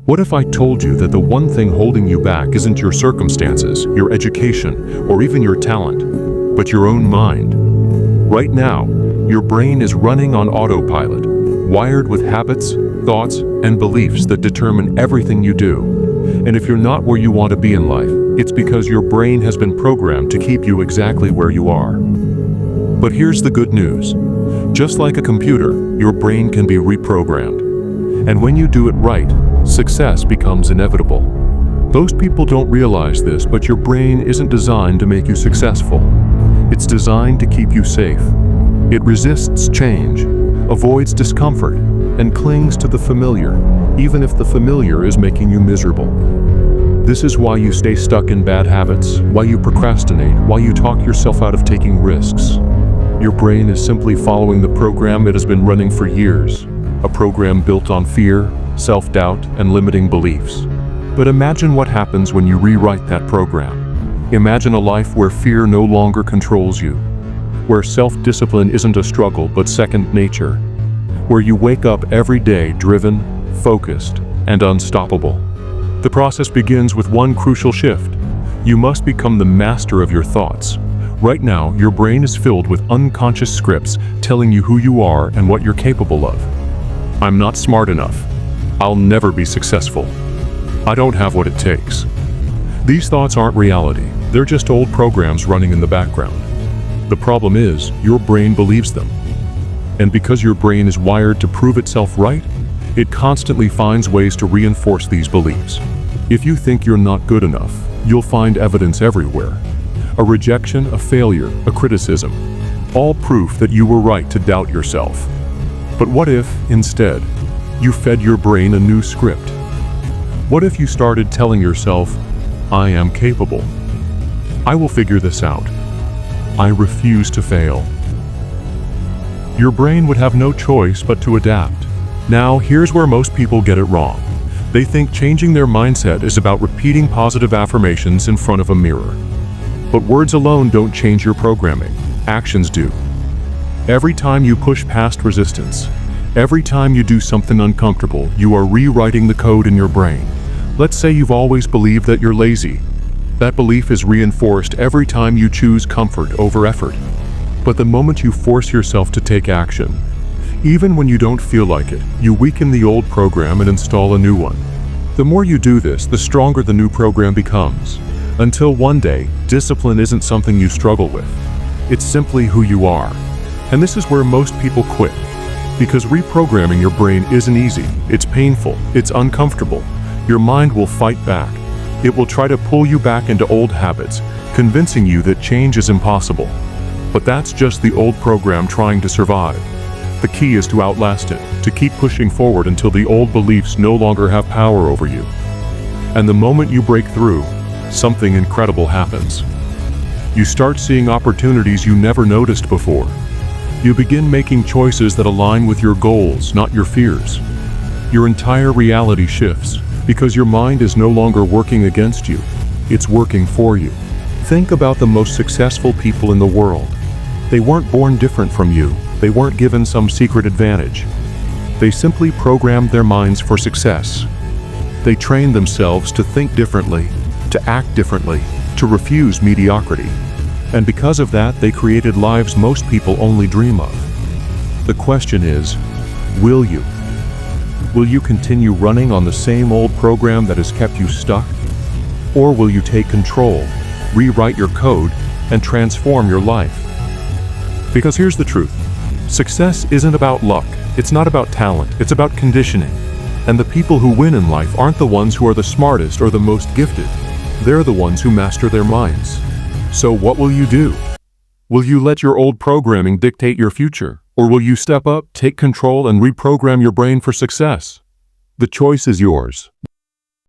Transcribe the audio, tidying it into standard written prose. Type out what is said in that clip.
What if I told you that the one thing holding you back isn't your circumstances, your education, or even your talent, but your own mind? Right now, your brain is running on autopilot, wired with habits, thoughts, and beliefs that determine everything you do. And if you're not where you want to be in life, it's because your brain has been programmed to keep you exactly where you are. But here's the good news. Just like a computer, your brain can be reprogrammed. And when you do it right, success becomes inevitable. Most people don't realize this, but your brain isn't designed to make you successful. It's designed to keep you safe. It resists change, avoids discomfort, and clings to the familiar, even if the familiar is making you miserable. This is why you stay stuck in bad habits, why you procrastinate, why you talk yourself out of taking risks. Your brain is simply following the program it has been running for years, a program built on fear, self-doubt, and limiting beliefs. But imagine what happens when you rewrite that program. Imagine a life where fear no longer controls you, where self-discipline isn't a struggle but second nature, where you wake up every day driven, focused, and unstoppable. The process begins with one crucial shift. You must become the master of your thoughts. Right now, your brain is filled with unconscious scripts telling you who you are and what you're capable of. I'm not smart enough. I'll never be successful. I don't have what it takes. These thoughts aren't reality. They're just old programs running in the background. The problem is, your brain believes them. And because your brain is wired to prove itself right, it constantly finds ways to reinforce these beliefs. If you think you're not good enough, you'll find evidence everywhere. A rejection, a failure, a criticism. All proof that you were right to doubt yourself. But what if, instead, you fed your brain a new script? What if you started telling yourself, I am capable. I will figure this out. I refuse to fail. Your brain would have no choice but to adapt. Now, here's where most people get it wrong. They think changing their mindset is about repeating positive affirmations in front of a mirror. But words alone don't change your programming. Actions do. Every time you push past resistance, every time you do something uncomfortable, you are rewriting the code in your brain. Let's say you've always believed that you're lazy. That belief is reinforced every time you choose comfort over effort. But the moment you force yourself to take action, even when you don't feel like it, you weaken the old program and install a new one. The more you do this, the stronger the new program becomes. Until one day, discipline isn't something you struggle with. It's simply who you are. And this is where most people quit. Because reprogramming your brain isn't easy. It's painful. It's uncomfortable. Your mind will fight back. It will try to pull you back into old habits, convincing you that change is impossible. But that's just the old program trying to survive. The key is to outlast it, to keep pushing forward until the old beliefs no longer have power over you. And the moment you break through, something incredible happens. You start seeing opportunities you never noticed before. You begin making choices that align with your goals, not your fears. Your entire reality shifts, because your mind is no longer working against you. It's working for you. Think about the most successful people in the world. They weren't born different from you. They weren't given some secret advantage. They simply programmed their minds for success. They trained themselves to think differently, to act differently, to refuse mediocrity. And because of that, they created lives most people only dream of. The question is, will you? Will you continue running on the same old program that has kept you stuck? Or will you take control, rewrite your code, and transform your life? Because here's the truth. Success isn't about luck. It's not about talent. It's about conditioning. And the people who win in life aren't the ones who are the smartest or the most gifted. They're the ones who master their minds. So what will you do? Will you let your old programming dictate your future? Or will you step up, take control, and reprogram your brain for success? The choice is yours.